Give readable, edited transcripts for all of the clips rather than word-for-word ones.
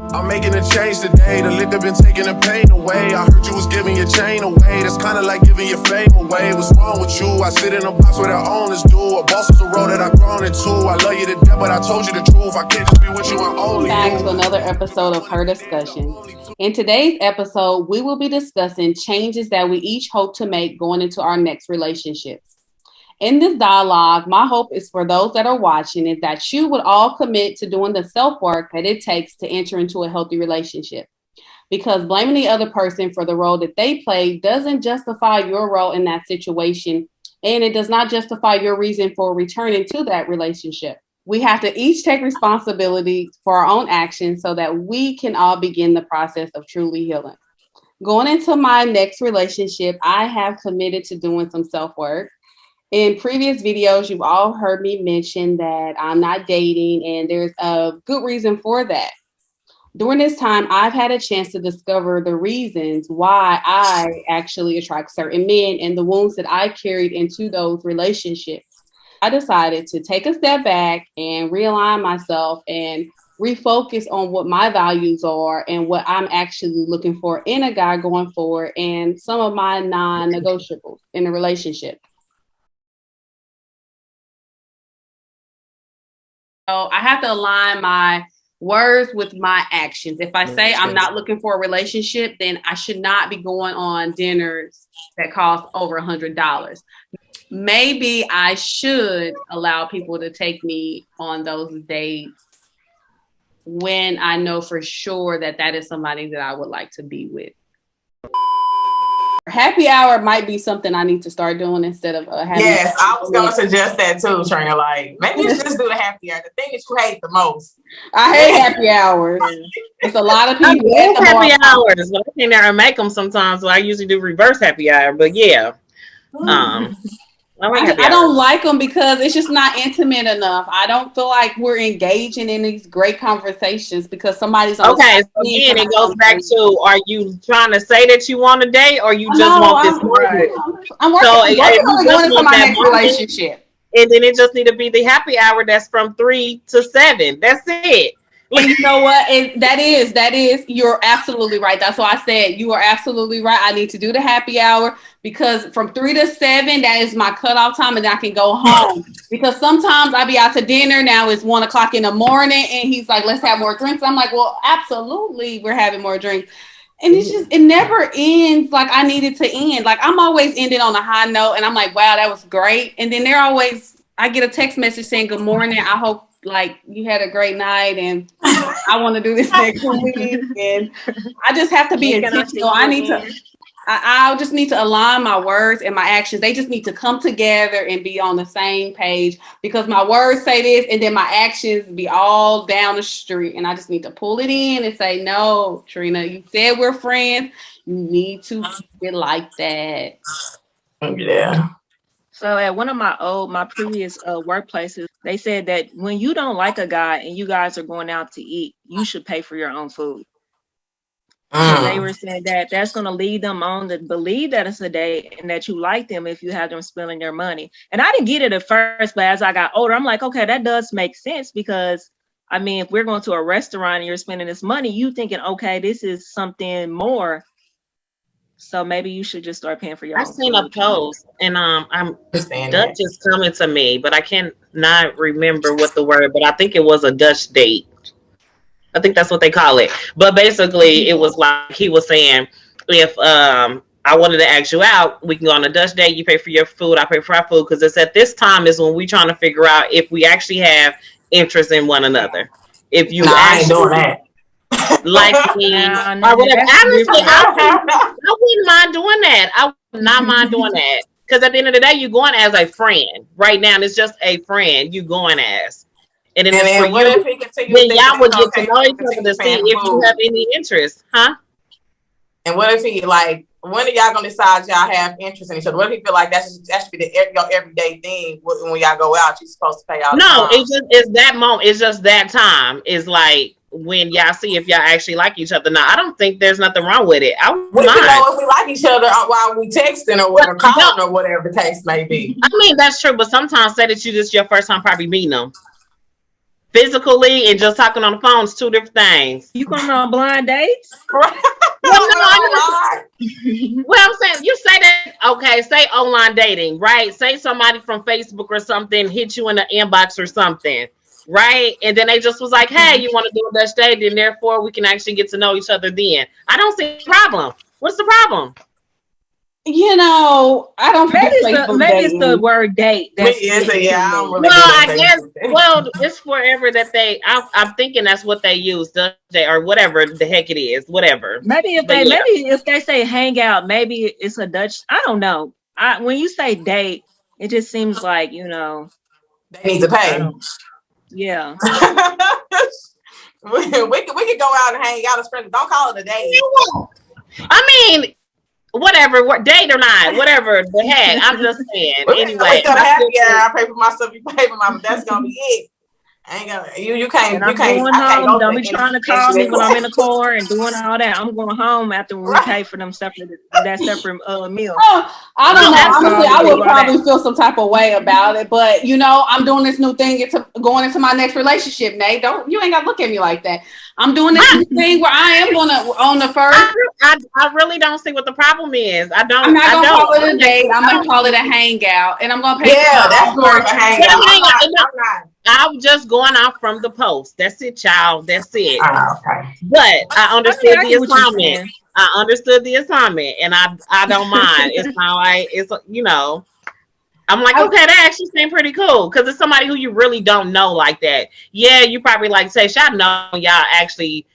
I'm making a change today. The liquor been taking the pain away. I heard you was giving your chain away. That's kinda like giving your fame away. What's wrong with you? I sit in a box where the owners do. A boss is a role that I've grown into. I love you to death, but I told you the truth. I can't just be with you and only Back you. to another episode of Her Discussions. In today's episode, we will be discussing changes that we each hope to make going into our next relationships. In this dialogue, my hope is for those that are watching is that you would all commit to doing the self-work that it takes to enter into a healthy relationship. Because blaming the other person for the role that they played doesn't justify your role in that situation, and it does not justify your reason for returning to that relationship. We have to each take responsibility for our own actions so that we can all begin the process of truly healing. Going into my next relationship, I have committed to doing some self-work. In previous videos, you've all heard me mention that I'm not dating, and there's a good reason for that. During this time, I've had a chance to discover the reasons why I actually attract certain men and the wounds that I carried into those relationships. I decided to take a step back and realign myself and refocus on what my values are and what I'm actually looking for in a guy going forward and some of my non-negotiables in a relationship. So I have to align my words with my actions. If I say I'm not looking for a relationship, then I should not be going on dinners that cost over $100. Maybe I should allow people to take me on those dates when I know for sure that that is somebody that I would like to be with. Happy hour might be something I need to start doing instead of having. Yes, I was going to suggest that too, Trina. Like, maybe you should just do the happy hour. The thing that you hate the most. I hate happy hours. It's a lot of people. I love happy hours, but I can't never make them sometimes. So I usually do reverse happy hour. But yeah, I don't like them because it's just not intimate enough. I don't feel like we're engaging in these great conversations because somebody's on. Okay, so again, it goes back to: are you trying to say that you want a date, or you just want this moment? I'm working on going into my next relationship, and then it just need to be the happy hour that's from 3 to 7. That's it. And you know what? And that is, you're absolutely right. That's why I said you are absolutely right. I need to do the happy hour because from 3 to 7, that is my cutoff time, and I can go home. Because sometimes I be out to dinner. Now it's 1 o'clock in the morning, and he's like, "Let's have more drinks." I'm like, "Well, absolutely, we're having more drinks." And it's just, it never ends like I need it to end. Like I'm always ending on a high note, and I'm like, "Wow, that was great." And then I get a text message saying, "Good morning. I hope like you had a great night and I want to do this next week." And I just have to be intentional. I'll just need to align my words and my actions. They just need to come together and be on the same page because my words say this and then my actions be all down the street. And I just need to pull it in and say, "No, Trina, you said we're friends. You need to keep it like that." Yeah. So at one of my previous workplaces, they said that when you don't like a guy and you guys are going out to eat, you should pay for your own food. So they were saying that that's going to lead them on to believe that it's a date and that you like them if you have them spending their money. And I didn't get it at first, but as I got older, I'm like, okay, that does make sense because, I mean, if we're going to a restaurant and you're spending this money, you thinking, okay, this is something more. So maybe you should just start paying for your own food. I've seen a post, and Dutch is coming to me, but I cannot remember what the word, but I think it was a Dutch date. I think that's what they call it. But basically, it was like he was saying, if I wanted to ask you out, we can go on a Dutch date. You pay for your food, I pay for our food, because it's at this time is when we're trying to figure out if we actually have interest in one another. If you I ain't doing that. Like me or whatever. Honestly, I wouldn't mind doing that. I would not mind doing that because at the end of the day, you're going as a friend. Right now, it's just a friend you going as. And then, then y'all would get to know each other to see if you have any interest, huh? And what if he like? When are y'all gonna decide y'all have interest in each other? What if he feel like that should be your everyday thing when y'all go out? You're supposed to pay out. No, it's that moment. It's just that time. It's like when y'all see if y'all actually like each other. Now, I don't think there's nothing wrong with it. I wouldn't mind. Know if we like each other while we texting or whatever, calling or whatever the text may be. I mean, that's true, but sometimes say that this is your first time probably meeting them. physically and just talking on the phone is two different things. You going on blind dates? Well, no, well, I'm saying you say that, okay, say online dating, right? Say somebody from Facebook or something hit you in the inbox or something, right? And then they just was like, hey, you want to do a Dutch date, and therefore we can actually get to know each other then. I don't see a problem. What's the problem? You know, I don't maybe it's the word date. Well, I guess. Well, it's forever that I'm thinking that's what they use, or whatever the heck it is, whatever. Maybe if they say hangout, maybe it's a Dutch. I don't know. When you say date, it just seems like they need to pay. Yeah. we could go out and hang out and spend. Don't call it a date. I mean, whatever, date or not, whatever the heck. I'm just saying. Anyway, I pay for my stuff. You pay for my. But that's gonna be it. I ain't gonna. You can't. You can't. Going home. Don't be trying to call me when I'm in the car and doing all that. I'm going home after we pay for them separate meal. Oh, I don't know. Honestly, I would probably feel some type of way about it. But I'm doing this new thing. It's going into my next relationship, Nate. You ain't gotta look at me like that. I'm doing this new thing where I am gonna on the first. I really don't see what the problem is. I'm not gonna call it a date. I'm gonna call it a hangout, and I'm gonna pay. Yeah, that's more of a hangout. I'm just going off from the post. That's it, child. That's it. Okay. But I understood the assignment. I understood the assignment, and I don't mind. It's not like it's I'm like, okay, that actually seemed pretty cool because it's somebody who you really don't know like that. Yeah, you probably like say, "Y'all know y'all actually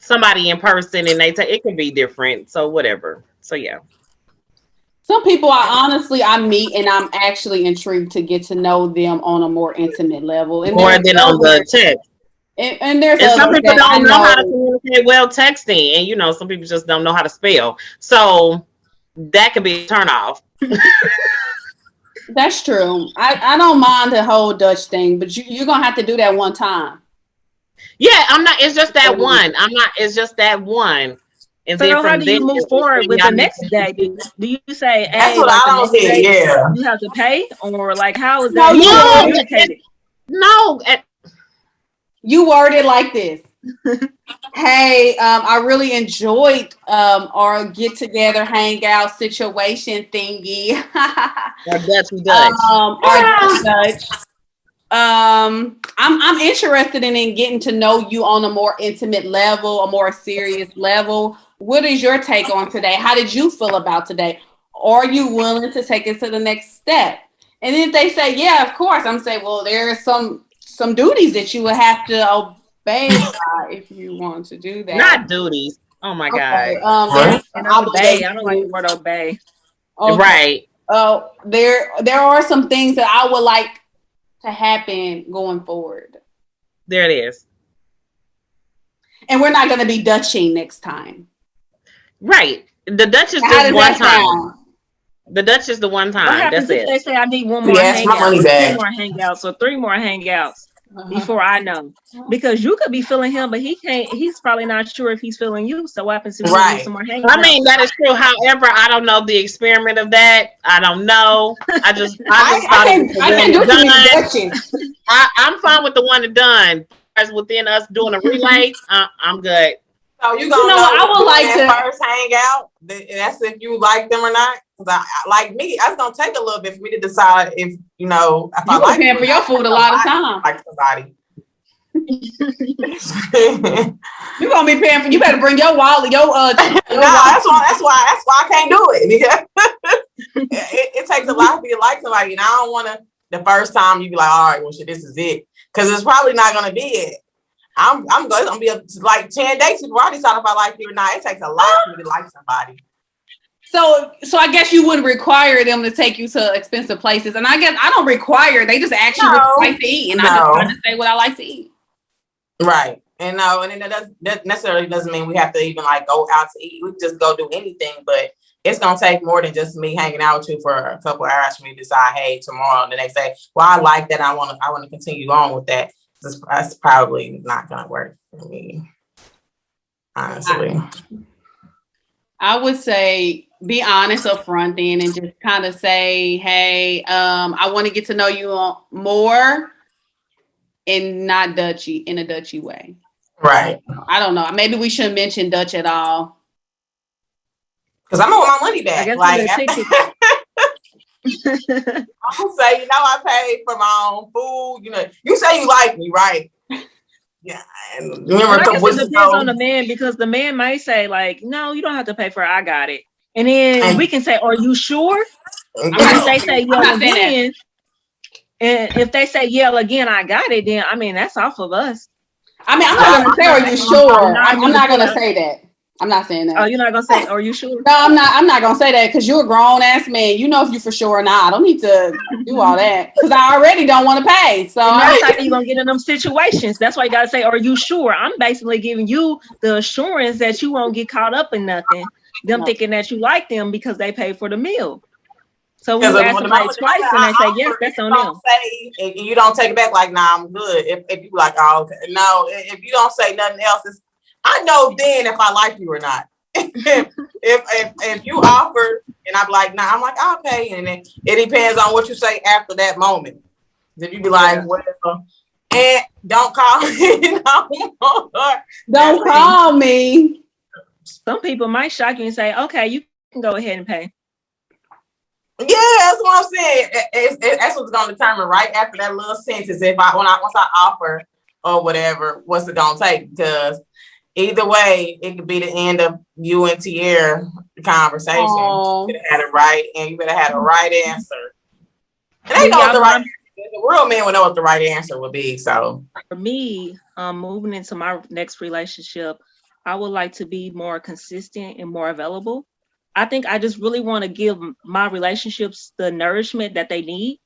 somebody in person," and it can be different. So whatever. So yeah. Some people I meet and I'm actually intrigued to get to know them on a more intimate level. And more than on the text. And there's some people don't know how to communicate well texting, and some people just don't know how to spell. So that could be a turn off. That's true. I don't mind the whole Dutch thing, but you're gonna have to do that one time. Yeah, I'm not. It's just that one. I'm not. It's just that one. And so how do you move forward with the next day? Do you say, "Hey, that's what I don't see"? Yeah, you have to pay, or like how is that? No, you word it like this. Hey, I really enjoyed our get together hangout situation thingy. Our Dutch. I'm interested in getting to know you on a more intimate level, a more serious level. What is your take on today? How did you feel about today? Are you willing to take it to the next step? And then if they say, yeah, of course, I'm saying, well, there are some duties that you would have to obey if you want to do that. Not duties. Oh my God. I don't like the word obey. Okay. Right. There are some things that I would like to happen going forward. There it is. And we're not going to be Dutching next time. Right. The Dutch is just one time. The Dutch is the one time. What happens if they say I need one more hangout, 2 more hangouts, or 3 more hangouts before I know? Because you could be feeling him, but he's probably not sure if he's feeling you. So what happens if we need some more hangouts? I mean, that is true. However, I don't know the experiment of that. I don't know. I just thought it was the one done. I'm fine with the one and done. As within us doing a relay, I'm good. So you gonna know I would like to first hang out. That's if you like them or not. Because like me, it's gonna take a little bit for me to decide if if I like paying for your food a lot of time. Like somebody. You're gonna be paying for. You better bring your wallet. That's why I can't do it because it takes a lot for you to like somebody, and I don't want to. The first time you be like, all right, well, shit, this is it, because it's probably not gonna be it. I'm gonna be up to like 10 days before I decide if I like you or not. It takes a lot for me to like somebody. So I guess you wouldn't require them to take you to expensive places, and I guess I don't require. They just ask you what you like to eat, and I just try to say what I like to eat. Right, and then that necessarily doesn't mean we have to even like go out to eat. We can just go do anything, but it's gonna take more than just me hanging out with you for a couple of hours for me to decide, hey, tomorrow, the next day, well, I like that. I want to continue on with that. That's probably not gonna work for me, honestly. I would say be honest up front then and just kind of say, hey, I want to get to know you more. and not Dutchy in a Dutchy way. Right. I don't know. Maybe we shouldn't mention Dutch at all. Because I'm gonna want my money back. I guess Like I'm gonna say, I paid for my own food. You say you like me, right? Yeah. And remember I guess it depends on the man, because the man might say, like, no, you don't have to pay for it. I got it. And then we can say, are you sure? And if they say yeah again, and if they say yeah again, I got it, then that's off of us. I'm not gonna say, are you sure? I'm not gonna say that. I'm not saying that. Oh, you're not gonna say, are you sure? No, I'm not gonna say that, because you're a grown ass man. You know if you for sure or not. I don't need to do all that, because I already don't want to pay. So that's how you're gonna get in them situations. That's why you gotta say, are you sure? I'm basically giving you the assurance that you won't get caught up in nothing. Them thinking that you like them because they pay for the meal. So when you ask them like twice and they say yes, that's on them. Say, and you don't take it back like, nah, I'm good. If you like, oh, okay. No, if you don't say nothing else, I know then if I like you or not. if you offer and I'm like, nah, I'm like, I'll pay. And then it depends on what you say after that moment. If you be like, whatever, and don't call me no more. Don't call me. Some people might shock you and say, okay, you can go ahead and pay. Yeah, that's what I'm saying. That's what's going to determine right after that little sentence. Once I offer or whatever, what's it going to take? Because either way, it could be the end of you and Tierra conversation. You better have it right, and you better have the right answer. And they know what the real man would know what the right answer would be. So for me, moving into my next relationship, I would like to be more consistent and more available. I think I just really want to give my relationships the nourishment that they need,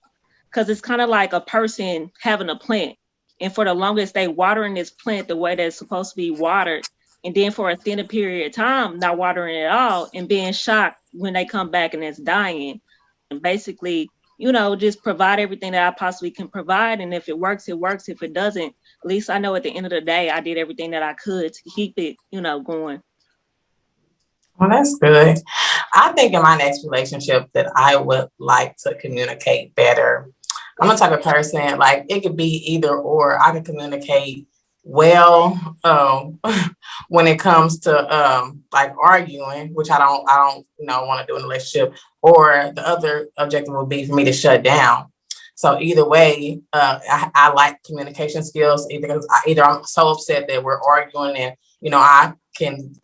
because it's kind of like a person having a plant. And for the longest, they watering this plant the way that it's supposed to be watered. And then for a thinner period of time, not watering it at all and being shocked when they come back and it's dying. And basically, just provide everything that I possibly can provide. And if it works, it works. If it doesn't, at least I know at the end of the day, I did everything that I could to keep it, going. Well, that's good. I think in my next relationship that I would like to communicate better. I'm the type of person, like, it could be either or. I can communicate well when it comes to like arguing, which I don't want to do in a relationship, or the other objective would be for me to shut down. So either way, I like communication skills, either I'm so upset that we're arguing and I can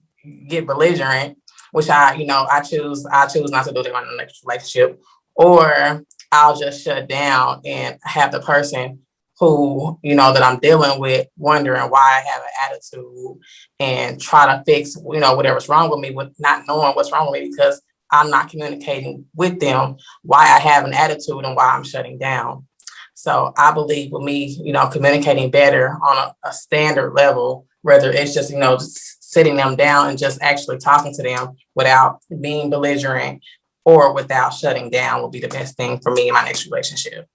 get belligerent, which I choose not to do that in the next relationship, or I'll just shut down and have the person who, that I'm dealing with wondering why I have an attitude and try to fix, whatever's wrong with me, with not knowing what's wrong with me because I'm not communicating with them why I have an attitude and why I'm shutting down. So I believe with me, communicating better on a standard level, whether it's just, just sitting them down and just actually talking to them without being belligerent or without shutting down will be the best thing for me in my next relationship.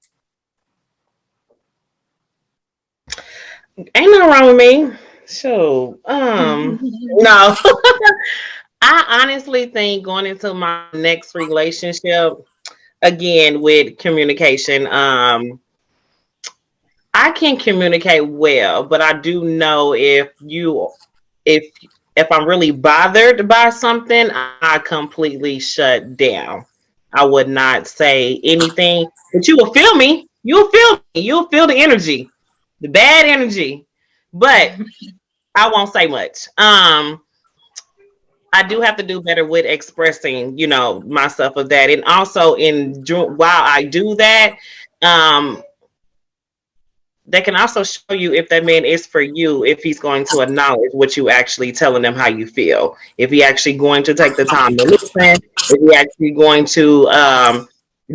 Ain't nothing wrong with me. So, no. I honestly think going into my next relationship, again, with communication, I can communicate well, but I do know if I'm really bothered by something, I completely shut down. I would not say anything, but you will feel me. You'll feel me. You'll feel the energy, the bad energy, but I won't say much. I do have to do better with expressing, myself of that. And also while I do that, they can also show you if that man is for you, if he's going to acknowledge what you actually telling them how you feel. If he actually going to take the time to listen, if he actually going to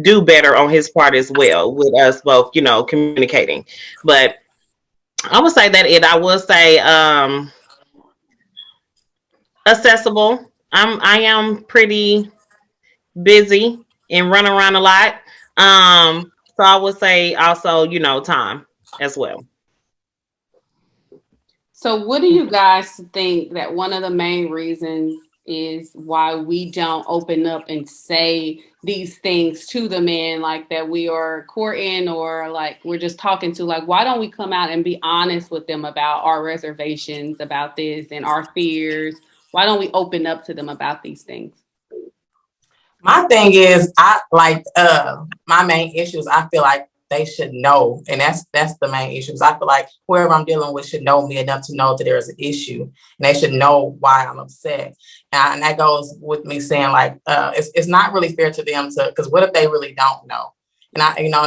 do better on his part as well with us both, communicating. But I would say that I will say accessible. I am pretty busy and run around a lot. So I would say also, time as well. So what do you guys think that one of the main reasons is why we don't open up and say these things to the men, like that we are courting or like we're just talking to. Like, why don't we come out and be honest with them about our reservations about this and our fears? Why don't we open up to them about these things? My thing is, I like my main issues. I feel like they should know, and that's the main issues. I feel like whoever I'm dealing with should know me enough to know that there is an issue, and they should know why I'm upset. And that goes with me saying like, it's not really fair to them because what if they really don't know? And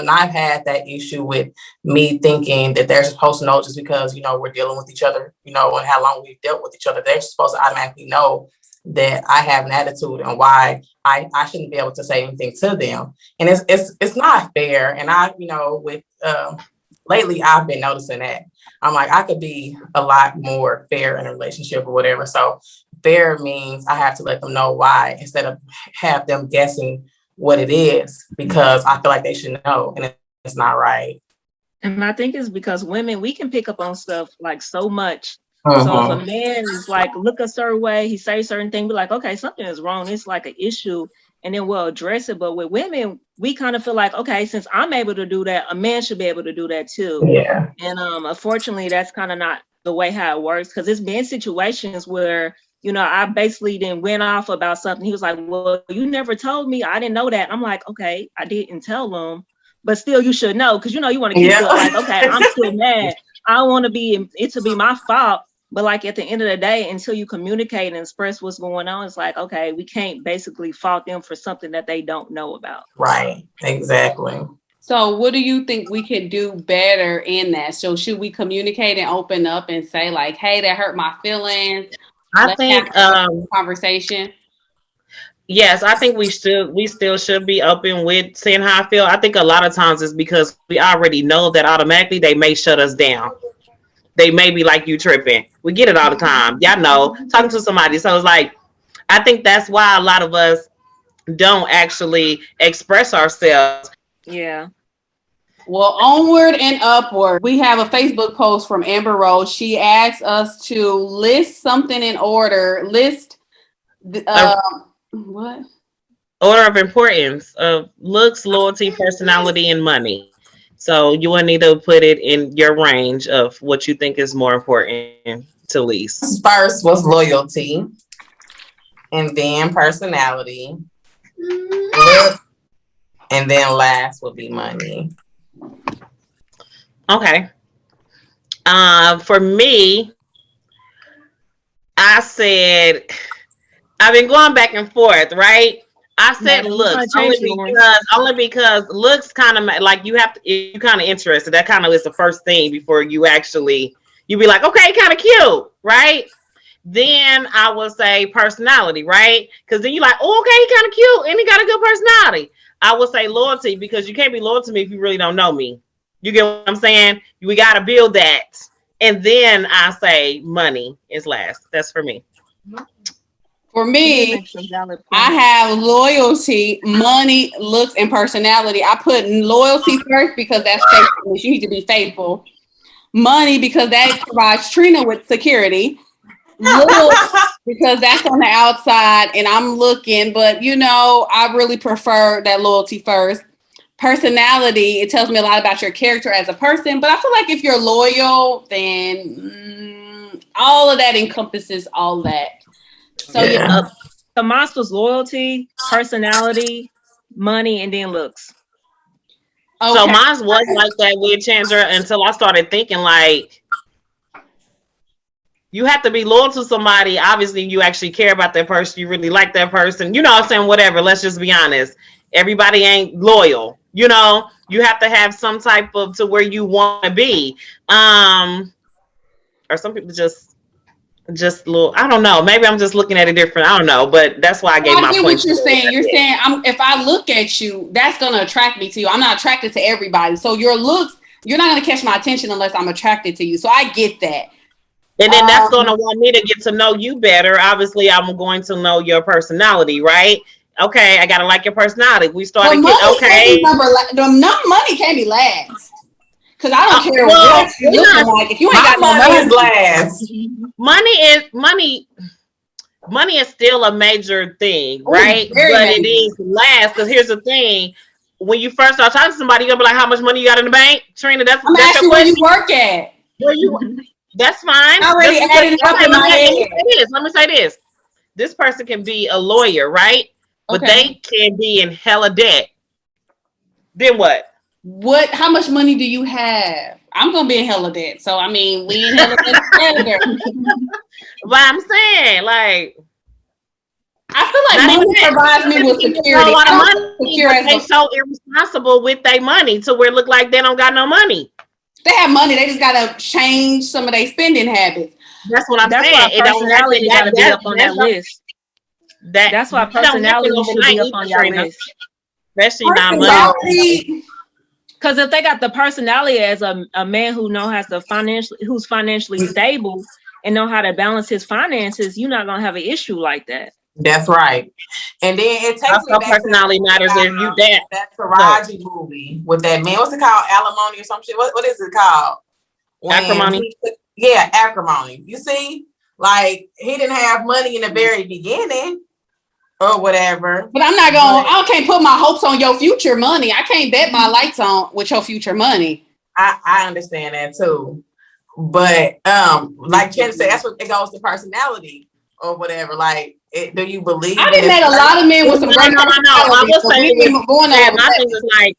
I've had that issue with me thinking that they're supposed to know just because we're dealing with each other, and how long we've dealt with each other. They're supposed to automatically know that I have an attitude and why I shouldn't be able to say anything to them. And it's not fair. And with lately I've been noticing that. I'm like, I could be a lot more fair in a relationship or whatever. So fair means I have to let them know why instead of have them guessing what it is, because I feel like they should know, and it's not right. And I think it's because women, we can pick up on stuff like so much. So if a man is like, look a certain way, he say certain thing, be like, okay, something is wrong. It's like an issue, and then we'll address it. But with women, we kind of feel like, okay, since I'm able to do that, a man should be able to do that too. Yeah. And unfortunately, that's kind of not the way how it works, because it's been situations where, I basically then went off about something. He was like, well, you never told me. I didn't know that. I'm like, okay, I didn't tell him, but still you should know, because you want to keep it like, okay, I'm still mad. I don't want it to be my fault. But like at the end of the day, until you communicate and express what's going on, it's like, okay, we can't basically fault them for something that they don't know about. Right. Exactly. So what do you think we can do better in that? So should we communicate and open up and say like, hey, that hurt my feelings? I think conversation. Yes, I think we still should be open with saying how I feel. I think a lot of times it's because we already know that automatically they may shut us down. They may be like, you tripping. We get it all the time. Y'all know, talking to somebody. So it's like, I think that's why a lot of us don't actually express ourselves. Yeah. Well, onward and upward. We have a Facebook post from Amber Rose. She asks us to list something in order. What? Order of importance of looks, loyalty, personality, and money. So you will need to put it in your range of what you think is more important to least. First was loyalty, and then personality, and then last would be money. Okay. For me, I said I've been going back and forth, right? I said looks only because looks kind of like you kind of interested. That kind of is the first thing before you be like, okay, kind of cute, right? Then I will say personality, right? Because then you're like, oh, okay, he kind of cute and he got a good personality. I will say loyalty because you can't be loyal to me if you really don't know me. You get what I'm saying? We got to build that. And then I say money is last. That's for me. For me, I have loyalty, money, looks, and personality. I put loyalty first because that's faithfulness. You need to be faithful. Money because that provides Trina with security. Looks because that's on the outside and I'm looking, but I really prefer that loyalty first. Personality, it tells me a lot about your character as a person, but I feel like if you're loyal, then all of that encompasses all that. So the Moss was loyalty, personality, money, and then looks. Okay. So mine was like that with Chandra until I started thinking like, you have to be loyal to somebody. Obviously, you actually care about that person. You really like that person. You know what I'm saying? Whatever. Let's just be honest. Everybody ain't loyal. You have to have some type of to where you want to be. Or some people just little, I don't know. Maybe I'm just looking at it different. I don't know, but that's why I gave my point. What you're saying. You're saying if I look at you, that's gonna attract me to you. I'm not attracted to everybody. So your looks, you're not gonna catch my attention unless I'm attracted to you. So I get that. And then that's gonna want me to get to know you better. Obviously, I'm going to know your personality, right? Okay, I gotta like your personality. We started okay. Money can't be last. Because I don't care what you're looking like. If you ain't got no money, last. Money money is still a major thing, Ooh, right? very But major. it is last. Because here's the thing: when you first start talking to somebody, you're gonna be like, "How much money you got in the bank?" Trina, that's I'm your asking where question. you work at. Where you? That's fine. I already Just because, added it up okay, in my head. let me say this. This person can be a lawyer, right? But Okay. they can be in hella debt. Then what? How much money do you have? I'm gonna be in hella debt. So I mean, we in hella debt together. But I'm saying, like, I feel like not even money that. provides me with People get a security. lot I of don't money, feel secure but as they a, so irresponsible with their money to where it look like they don't got no money. they have money. They just gotta change some of their spending habits. That's what I'm That's saying. why It don't happen. personality got to be up on that list. That's why That don't happen personality should overnight be up either, on your Trina. list. Especially not money. Personality. Because if they got the personality as a man who's financially stable and know how to balance his finances, you're not gonna have an issue like that. That's right. And then it takes me Also, back personality to matters if you that Taraji movie with that man. What's it called? Alimony or some shit? What is it called? Acrimony. Acrimony. You see, like he didn't have money in the very beginning or whatever. But I'm not going. I can't put my hopes on your future money. I can't bet my lights on with your future money. I understand that too. But like Jen said, that's what it goes to personality or whatever. Like, do you believe? I done met a lot of men with some great personality. I will say that my thing is like,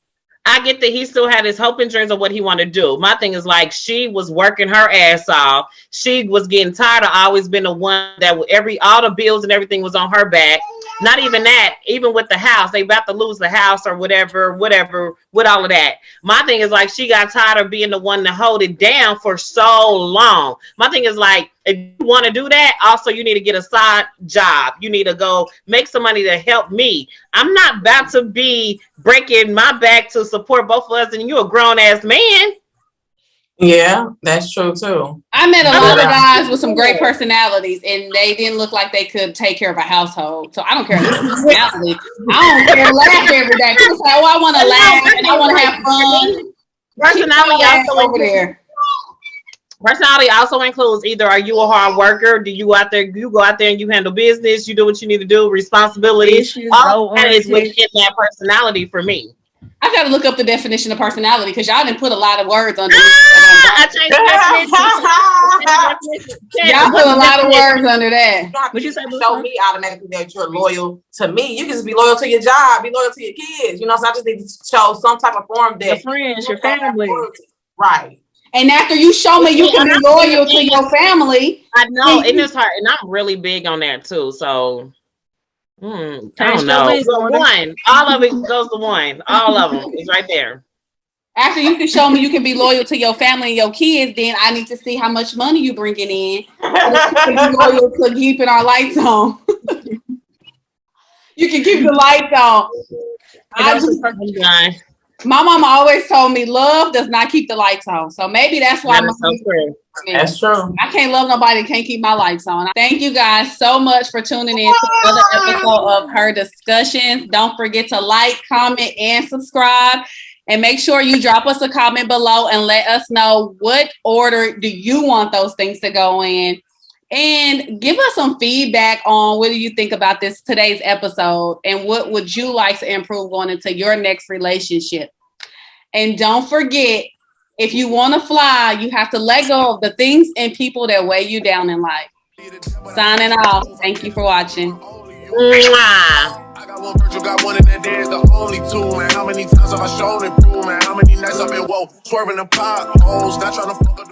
I get that he still had his hope and dreams of what he wanted to do. My thing is like, she was working her ass off. She was getting tired of always being the one that all the bills and everything was on her back. Not even that, even with the house, they about to lose the house or whatever, with all of that. My thing is like, she got tired of being the one to hold it down for so long. My thing is like, if you want to do that, also you need to get a side job. You need to go make some money to help me. I'm not about to be breaking my back to support both of us, and you're a grown ass man. Yeah, that's true too. I met a lot of guys with some great personalities, and they didn't look like they could take care of a household. So I don't care about personality. I don't care to laugh every day. People say, "Oh, I want to laugh and I want to have fun." Personality also over there. Personality also includes either are you a hard worker? Do you go out there and you handle business? You do what you need to do. Responsibilities. All that is within that personality for me. I got to look up the definition of personality because y'all didn't put a lot of words under it. I changed the definition. Y'all put a lot of words under that. What you say? Show me automatically that you're loyal to me. You can just be loyal to your job, be loyal to your kids. You know, so I just need to show some type of form that your friends, your family, right? And after you show me you can be loyal to your family, I know, and it's hard, and I'm really big on that too. So. I don't know. One. All of it goes to one. All of them is right there. After you can show me you can be loyal to your family and your kids, then I need to see how much money you bringing in. You can be loyal to keeping our lights on. You can keep the lights on. My mama always told me love does not keep the lights on. So maybe that's why that's true. I can't love nobody that can't keep my lights on. Thank you guys so much for tuning in to another episode of Her Discussions. Don't forget to like, comment, and subscribe. And make sure you drop us a comment below and let us know what order do you want those things to go in. And give us some feedback on what do you think about today's episode and what would you like to improve going into your next relationship. And don't forget, if you want to fly, you have to let go of the things and people that weigh you down in life. Signing off. Thank you for watching. I got one Virgil, got one in that day, the only two, man. How many times have I shown it, bro, man? How many nights I've been, swerving the potholes, not trying to fuck up the